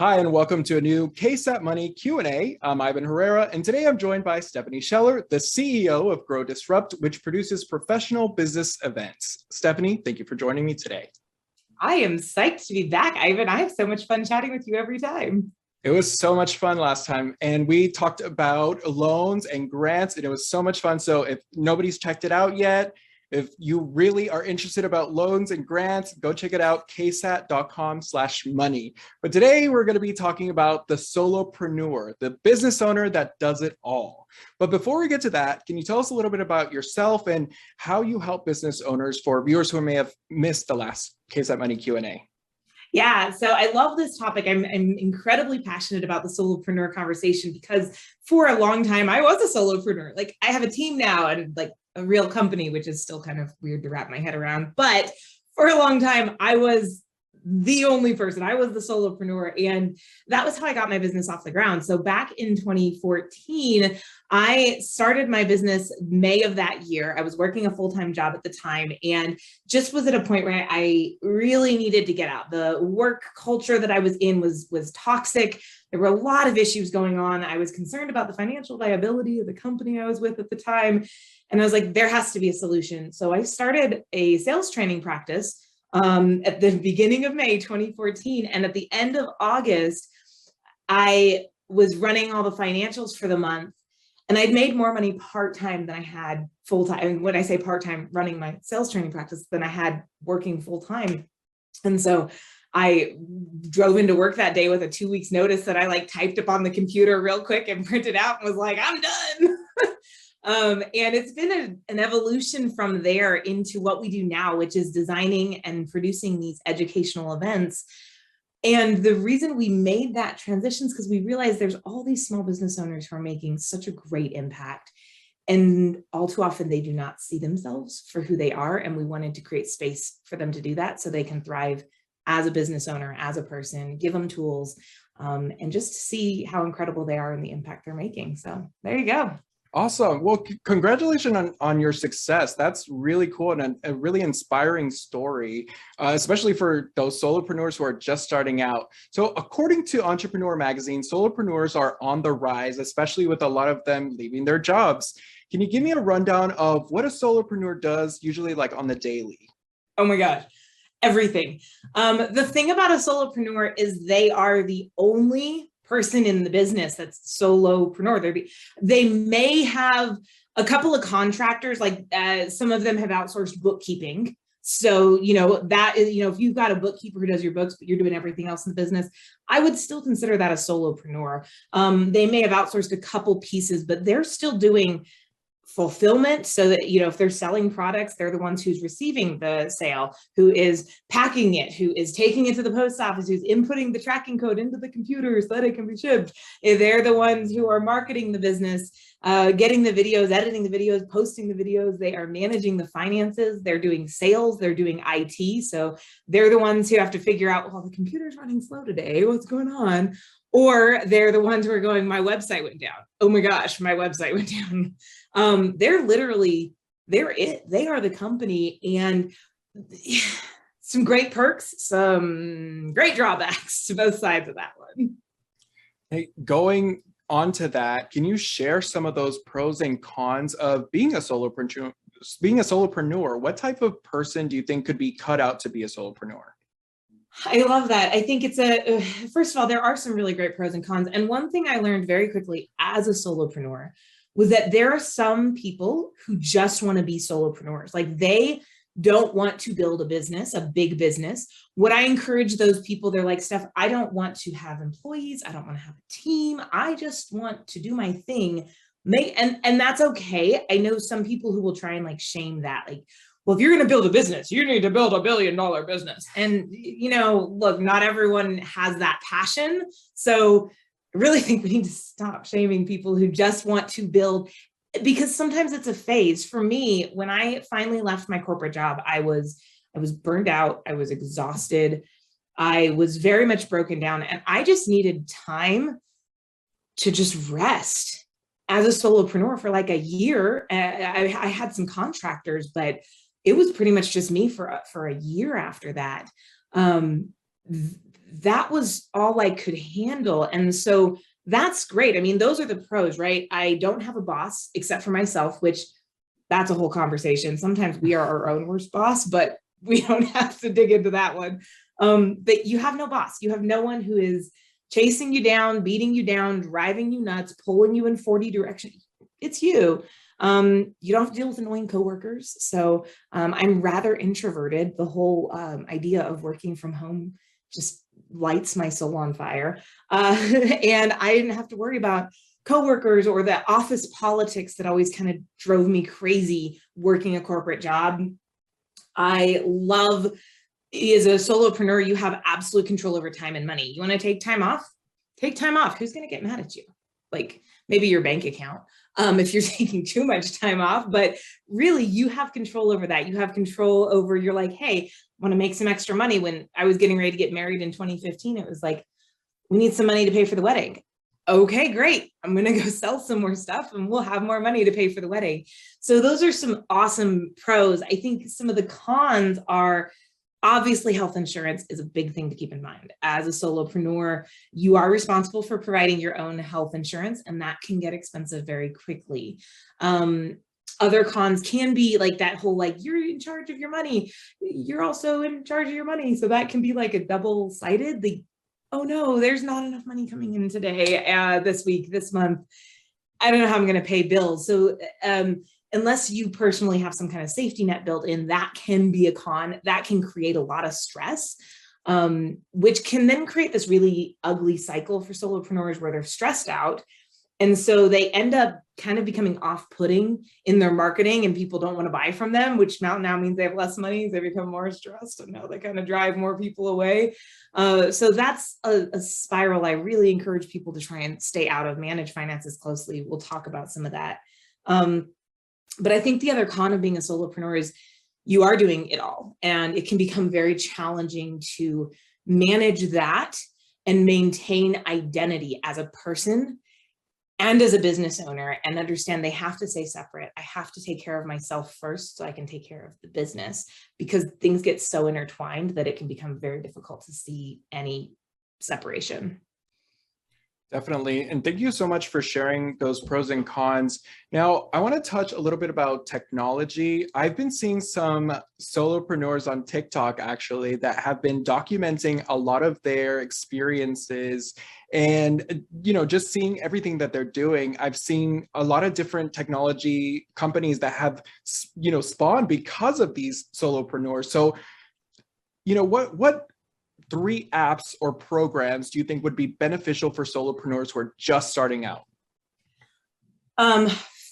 Hi, and welcome to a new KSAT Money Q&A. I'm Ivan Herrera, and today I'm joined by Stephanie Scheller, the CEO of Grow Disrupt, which produces professional business events. Stephanie, thank you for joining me today. I am psyched to be back, Ivan. I have so much fun chatting with you every time. It was so much fun last time, and we talked about loans and grants, and it was so much fun. So if nobody's checked it out yet, if you really are interested about loans and grants, go check it out, ksat.com/money. But today we're going to be talking about the solopreneur, the business owner that does it all. But before we get to that, can you tell us a little bit about yourself and how you help business owners for viewers who may have missed the last KSAT Money Q&A? Yeah, so I love this topic. I'm incredibly passionate about the solopreneur conversation because for a long time I was a solopreneur. Like I have a team now and like a real company, which is still kind of weird to wrap my head around. But for a long time, I was the only person. I was the solopreneur, and that was how I got my business off the ground. So back in 2014, I started my business May of that year. I was working a full-time job at the time and just was at a point where I really needed to get out. The work culture that I was in was toxic. There were a lot of issues going on. I was concerned about the financial viability of the company I was with at the time. And I was like, there has to be a solution. So I started a sales training practice at the beginning of May 2014. And at the end of August, I was running all the financials for the month. And I'd made more money part-time than I had full-time. And when I say part-time, running my sales training practice, than I had working full-time. And so I drove into work that day with a 2 weeks notice that I like typed up on the computer real quick and printed out and was like, I'm done. And it's been an evolution from there into what we do now, which is designing and producing these educational events. And the reason we made that transition is because we realized there's all these small business owners who are making such a great impact. And all too often they do not see themselves for who they are. And we wanted to create space for them to do that so they can thrive as a business owner, as a person, give them tools, and just see how incredible they are and the impact they're making. So there you go. Awesome. Well, congratulations on your success. That's really cool and a really inspiring story, especially for those solopreneurs who are just starting out. So according to Entrepreneur Magazine, solopreneurs are on the rise, especially with a lot of them leaving their jobs. Can you give me a rundown of what a solopreneur does usually like on the daily? Oh my gosh, everything. The thing about a solopreneur is they are the only person in the business that's solopreneur. They may have a couple of contractors, like some of them have outsourced bookkeeping. So, that is, if you've got a bookkeeper who does your books, but you're doing everything else in the business, I would still consider that a solopreneur. They may have outsourced a couple pieces, but they're still doing fulfillment so that, if they're selling products, they're the ones who's receiving the sale, who is packing it, who is taking it to the post office, who's inputting the tracking code into the computer so that it can be shipped. They're the ones who are marketing the business, getting the videos, editing the videos, posting the videos. They are managing the finances. They're doing sales. They're doing IT. So they're the ones who have to figure out, well, the computer's running slow today. What's going on? Or they're the ones who are going, my website went down. Oh my gosh, my website went down. They are the company, and some great perks, some great drawbacks to both sides of that one. Hey, going on to that, can you share some of those pros and cons of being a solopreneur? What type of person do you think could be cut out to be a solopreneur? I love that. I think first of all, there are some really great pros and cons. And one thing I learned very quickly as a solopreneur was that there are some people who just want to be solopreneurs. Like they don't want to build a business, a big business. What I encourage those people, they're like, Steph, I don't want to have employees. I don't want to have a team. I just want to do my thing. And that's okay. I know some people who will try and like shame that, like, well, if you're going to build a business, you need to build $1 billion business. And, look, not everyone has that passion. So I really think we need to stop shaming people who just want to build, because sometimes it's a phase. For me, when I finally left my corporate job, I was burned out. I was exhausted. I was very much broken down, and I just needed time to just rest. As a solopreneur for like a year, I had some contractors, but it was pretty much just me for a year after that. that was all I could handle. And so that's great. I mean, those are the pros, right? I don't have a boss except for myself, which that's a whole conversation. Sometimes we are our own worst boss, but we don't have to dig into that one. But you have no boss. You have no one who is chasing you down, beating you down, driving you nuts, pulling you in 40 directions. It's you. You don't have to deal with annoying coworkers. So I'm rather introverted. The whole idea of working from home just lights my soul on fire. And I didn't have to worry about coworkers or the office politics that always kind of drove me crazy working a corporate job. I love, as a solopreneur, you have absolute control over time and money. You want to take time off? Take time off. Who's going to get mad at you? Like maybe your bank account, if you're taking too much time off, but really you have control over that. You have control over, you're like, hey, I want to make some extra money. When I was getting ready to get married in 2015, it was like, we need some money to pay for the wedding. Okay, great. I'm going to go sell some more stuff and we'll have more money to pay for the wedding. So those are some awesome pros. I think some of the cons are, obviously, health insurance is a big thing to keep in mind. As a solopreneur, you are responsible for providing your own health insurance, and that can get expensive very quickly. Other cons can be like that whole, like, you're in charge of your money. You're also in charge of your money. So that can be like a double-sided, like, oh no, there's not enough money coming in today, this week, this month. I don't know how I'm going to pay bills. So unless you personally have some kind of safety net built in, that can be a con. That can create a lot of stress, which can then create this really ugly cycle for solopreneurs where they're stressed out. And so they end up kind of becoming off-putting in their marketing and people don't want to buy from them, which now means they have less money. They become more stressed and now they kind of drive more people away. So that's a spiral I really encourage people to try and stay out of. Manage finances closely. We'll talk about some of that. But I think the other con of being a solopreneur is you are doing it all, and it can become very challenging to manage that and maintain identity as a person and as a business owner, and understand they have to stay separate. I have to take care of myself first so I can take care of the business, because things get so intertwined that it can become very difficult to see any separation. Definitely. And thank you so much for sharing those pros and cons. Now, I want to touch a little bit about technology. I've been seeing some solopreneurs on TikTok, actually, that have been documenting a lot of their experiences and, just seeing everything that they're doing. I've seen a lot of different technology companies that have, spawned because of these solopreneurs. So, what 3 apps or programs do you think would be beneficial for solopreneurs who are just starting out?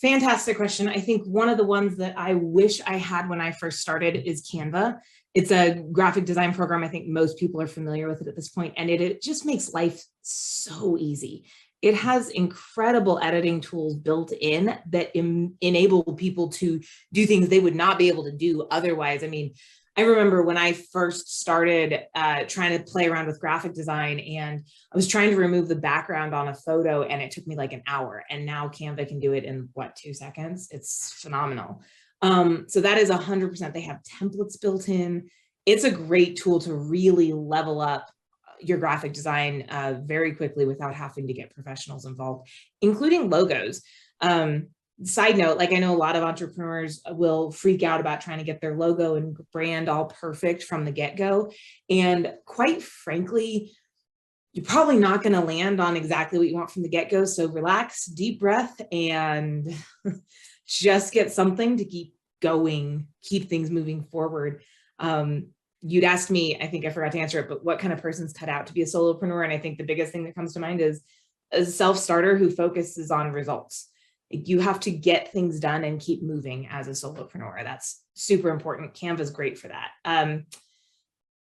Fantastic question. I think one of the ones that I wish I had when I first started is Canva. It's a graphic design program. I think most people are familiar with it at this point, and it just makes life so easy. It has incredible editing tools built in that enable people to do things they would not be able to do otherwise. I mean, I remember when I first started trying to play around with graphic design, and I was trying to remove the background on a photo, and it took me like an hour. And now Canva can do it in 2 seconds. It's phenomenal. So that is 100%. They have templates built in. It's a great tool to really level up your graphic design very quickly without having to get professionals involved, including logos. Side note, like, I know a lot of entrepreneurs will freak out about trying to get their logo and brand all perfect from the get-go. And quite frankly, you're probably not going to land on exactly what you want from the get-go. So relax, deep breath, and just get something to keep going, keep things moving forward. You'd asked me, I think I forgot to answer it, but what kind of person's cut out to be a solopreneur? And I think the biggest thing that comes to mind is a self-starter who focuses on results. You have to get things done and keep moving as a solopreneur. That's super important. Canva is great for that.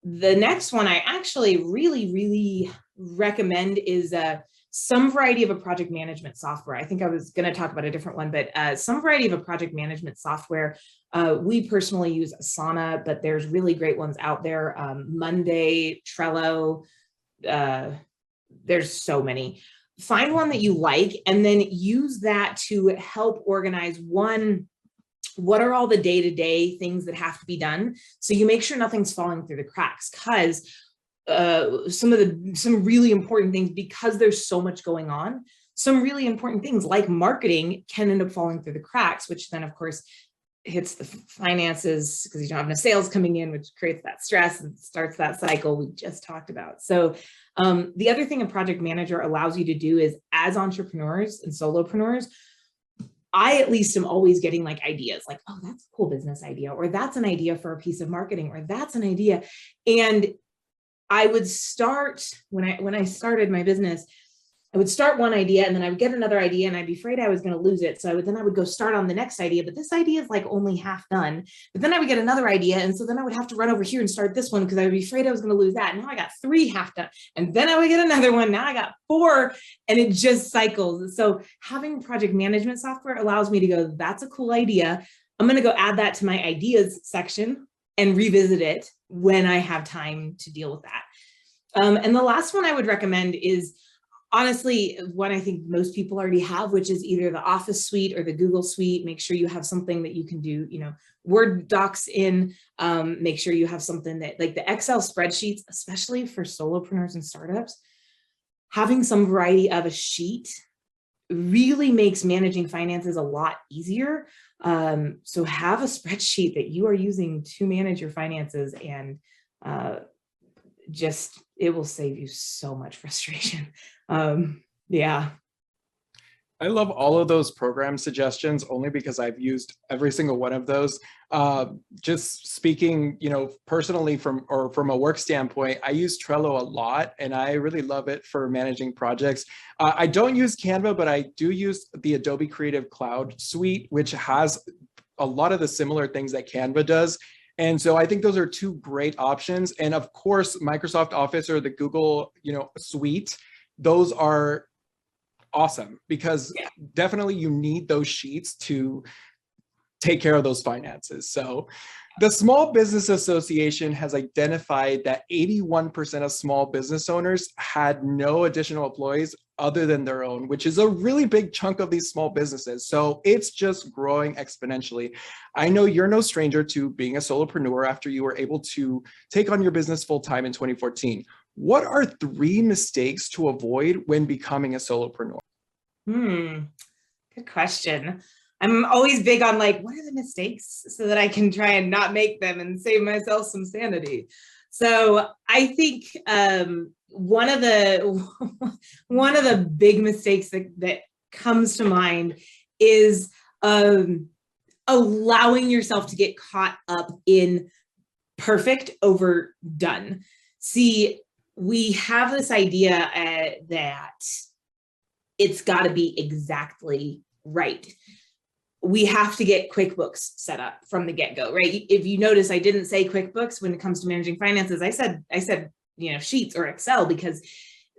The next one I actually really, really recommend is some variety of a project management software. I think I was going to talk about a different one, but some variety of a project management software. We personally use Asana, but there's really great ones out there. Monday, Trello, there's so many. Find one that you like, and then use that to help organize what are all the day-to-day things that have to be done, so you make sure nothing's falling through the cracks. Because some really important things, because there's so much going on. Some really important things like marketing can end up falling through the cracks, which then of course hits the finances because you don't have enough sales coming in, which creates that stress and starts that cycle we just talked about. So the other thing a project manager allows you to do is, as entrepreneurs and solopreneurs, I at least am always getting like ideas like, oh, that's a cool business idea, or that's an idea for a piece of marketing, or that's an idea. And I would start, when I started my business, I would start one idea and then I would get another idea and I'd be afraid I was going to lose it. So I would go start on the next idea, but this idea is like only half done. But then I would get another idea. And so then I would have to run over here and start this one because I would be afraid I was going to lose that. And now I got 3 half done. And then I would get another one. Now I got 4, and it just cycles. So having project management software allows me to go, that's a cool idea. I'm going to go add that to my ideas section and revisit it when I have time to deal with that. And the last one I would recommend is, honestly, one I think most people already have, which is either the Office suite or the Google suite. Make sure you have something that you can do, Word docs in. Make sure you have something that, like the Excel spreadsheets, especially for solopreneurs and startups, having some variety of a sheet really makes managing finances a lot easier. So have a spreadsheet that you are using to manage your finances, and it will save you so much frustration. Yeah. I love all of those program suggestions only because I've used every single one of those. Just speaking, personally from a work standpoint, I use Trello a lot and I really love it for managing projects. I don't use Canva, but I do use the Adobe Creative Cloud suite, which has a lot of the similar things that Canva does. And so I think those are 2 great options. And of course, Microsoft Office or the Google, suite, those are awesome because definitely you need those sheets to take care of those finances. So the Small Business Association has identified that 81% of small business owners had no additional employees other than their own, which is a really big chunk of these small businesses. So it's just growing exponentially. I know you're no stranger to being a solopreneur after you were able to take on your business full-time in 2014. What are 3 mistakes to avoid when becoming a solopreneur? Good question. I'm always big on like, what are the mistakes so that I can try and not make them and save myself some sanity. So I think one of the big mistakes that comes to mind is allowing yourself to get caught up in perfect over done. See, we have this idea that it's got to be exactly right. We have to get QuickBooks set up from the get-go, right? If you notice, I didn't say QuickBooks when it comes to managing finances. I said, Sheets or Excel, because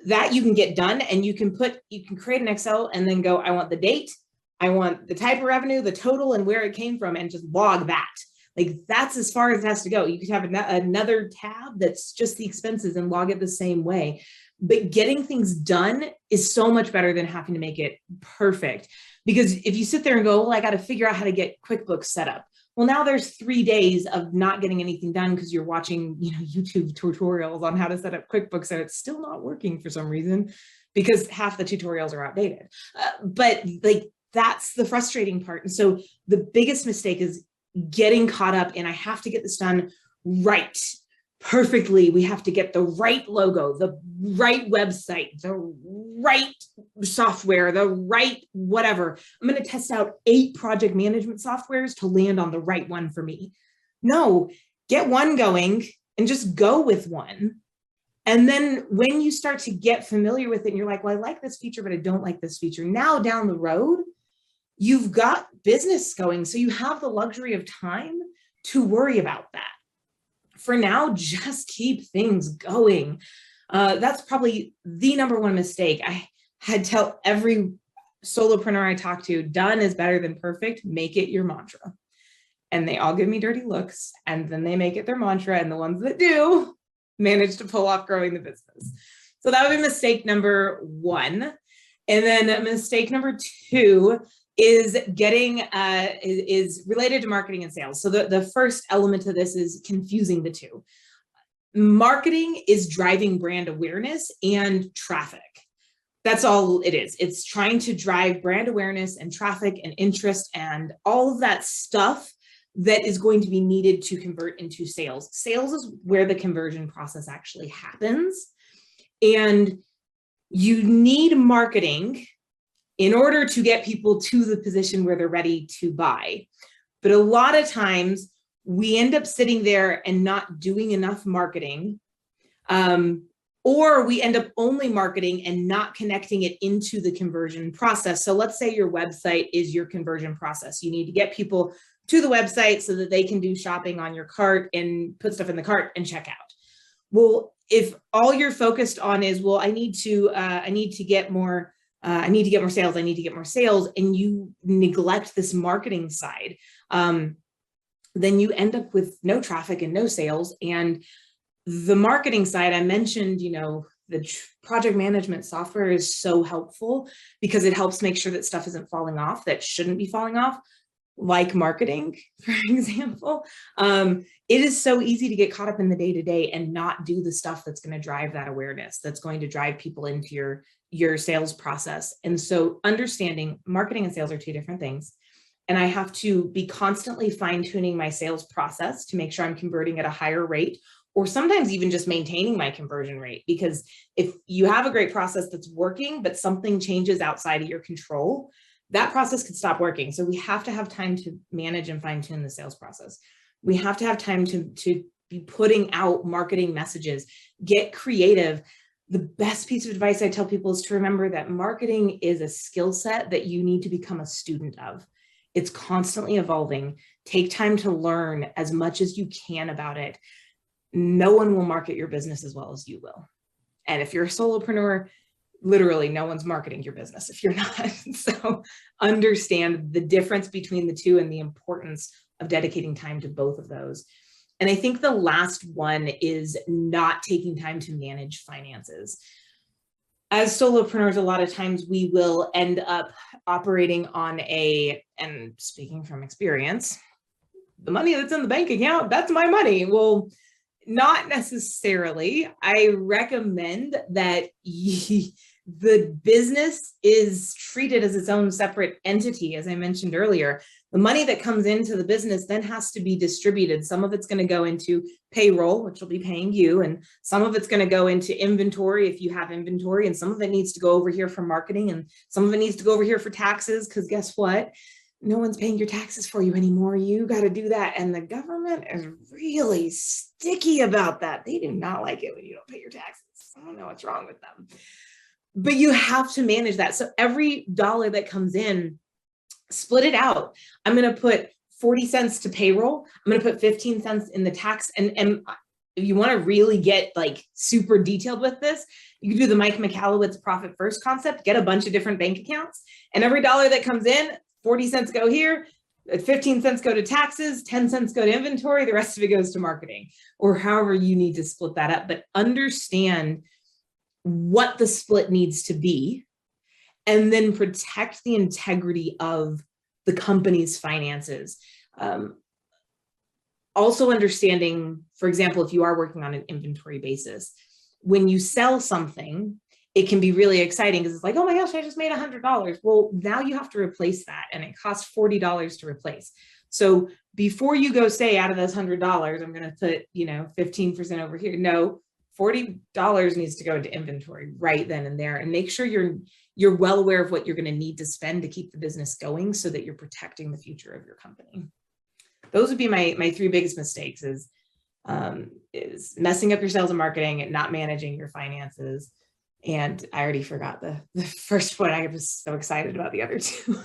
that you can get done and you can create an Excel and then go, I want the date, I want the type of revenue, the total, and where it came from, and just log that. Like that's as far as it has to go. You could have another tab that's just the expenses and log it the same way. But getting things done is so much better than having to make it perfect. Because if you sit there and go, well, I got to figure out how to get QuickBooks set up. Well, now there's 3 days of not getting anything done because you're watching, YouTube tutorials on how to set up QuickBooks and it's still not working for some reason because half the tutorials are outdated. But like, that's the frustrating part. And so the biggest mistake is getting caught up in, I have to get this done right, perfectly. We have to get the right logo, the right website, the right software, the right whatever. I'm going to test out 8 project management softwares to land on the right one for me. No, get one going and just go with one. And then when you start to get familiar with it and you're like, well, I like this feature, but I don't like this feature. Now down the road, you've got business going. So you have the luxury of time to worry about that. For now, just keep things going. That's probably the number one mistake. I had to tell every solopreneur I talk to, done is better than perfect. Make it your mantra. And they all give me dirty looks. And then they make it their mantra. And the ones that do manage to pull off growing the business. So that would be mistake number 1. And then mistake number 2 is is related to marketing and sales. So the first element of this is confusing the two. Marketing is driving brand awareness and traffic. That's all it is. It's trying to drive brand awareness and traffic and interest and all of that stuff that is going to be needed to convert into sales. Sales is where the conversion process actually happens. And you need marketing in order to get people to the position where they're ready to buy. But a lot of times we end up sitting there and not doing enough marketing, or we end up only marketing and not connecting it into the conversion process. So let's say your website is your conversion process. You need to get people to the website so that they can do shopping on your cart and put stuff in the cart and check out. Well, if all you're focused on is, well, I need to get more sales, and you neglect this marketing side, then you end up with no traffic and no sales. And the marketing side, I mentioned, the project management software is so helpful because it helps make sure that stuff isn't falling off that shouldn't be falling off, like marketing, for example. It is so easy to get caught up in the day-to-day and not do the stuff that's going to drive that awareness, that's going to drive people into your sales process. And so understanding marketing and sales are two different things. And I have to be constantly fine-tuning my sales process to make sure I'm converting at a higher rate, or sometimes even just maintaining my conversion rate. Because if you have a great process that's working, but something changes outside of your control, that process could stop working. So we have to have time to manage and fine-tune the sales process. We have to have time to be putting out marketing messages, get creative. The best piece of advice I tell people is to remember that marketing is a skill set that you need to become a student of. It's constantly evolving. Take time to learn as much as you can about it. No one will market your business as well as you will. And if you're a solopreneur, literally no one's marketing your business if you're not. So understand the difference between the two and the importance of dedicating time to both of those. And I think the last one is not taking time to manage finances. As solopreneurs, a lot of times we will end up operating on and speaking from experience, the money that's in the bank account, that's my money. Well, not necessarily. I recommend that the business is treated as its own separate entity. As I mentioned earlier, the money that comes into the business then has to be distributed. Some of it's going to go into payroll, which will be paying you, and some of it's going to go into inventory if you have inventory, and some of it needs to go over here for marketing, and some of it needs to go over here for taxes, because guess what? No one's paying your taxes for you anymore. You got to do that. And the government is really sticky about that. They do not like it when you don't pay your taxes. I don't know what's wrong with them. But you have to manage that. So every dollar that comes in, split it out. I'm going to put 40 cents to payroll. I'm going to put 15 cents in the tax. And if you want to really get like super detailed with this, you can do the Mike Michalowicz profit first concept, get a bunch of different bank accounts, and every dollar that comes in, 40 cents go here, 15 cents go to taxes, 10 cents go to inventory, the rest of it goes to marketing, or however you need to split that up. But understand what the split needs to be, and then protect the integrity of the company's finances. Also understanding, for example, if you are working on an inventory basis, when you sell something, it can be really exciting because it's like, oh my gosh, I just made $100. Well, now you have to replace that, and it costs $40 to replace. So before you go say, out of this $100, I'm going to put, 15% over here. No, $40 needs to go into inventory right then and there, and make sure you're well aware of what you're going to need to spend to keep the business going so that you're protecting the future of your company. Those would be my three biggest mistakes is messing up your sales and marketing and not managing your finances. And I already forgot the first one. I was so excited about the other two.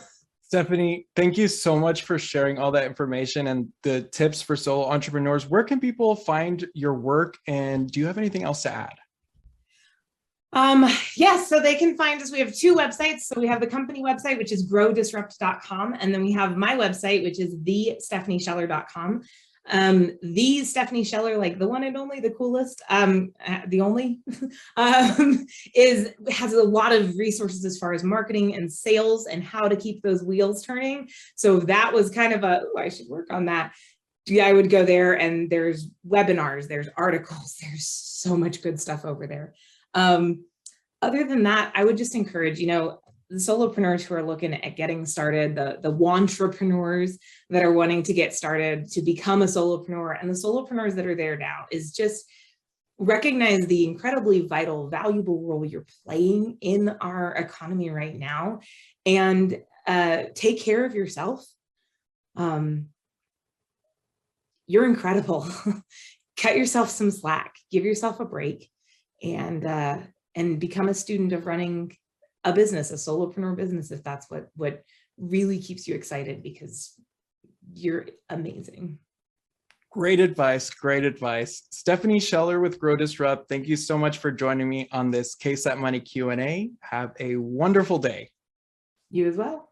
Stephanie, thank you so much for sharing all that information and the tips for solo entrepreneurs. Where can people find your work? And do you have anything else to add? Yes, so they can find us. We have two websites. So we have the company website, which is growdisrupt.com. And then we have my website, which is thestephaniescheller.com. The Stephanie Scheller, like the one and only, the coolest, the only, has a lot of resources as far as marketing and sales and how to keep those wheels turning. So that was kind of I should work on that. yeah, I would go there, and there's webinars, there's articles, there's so much good stuff over there. Other than that, I would just encourage, the solopreneurs who are looking at getting started, the wantrepreneurs that are wanting to get started to become a solopreneur, and the solopreneurs that are there now, is just recognize the incredibly vital, valuable role you're playing in our economy right now, and take care of yourself. You're incredible. Cut yourself some slack, give yourself a break, and become a student of running a business, a solopreneur business, if that's what really keeps you excited, because you're amazing. Great advice. Great advice. Stephanie Scheller with Grow Disrupt, thank you so much for joining me on this KSAT Money Q&A. Have a wonderful day. You as well.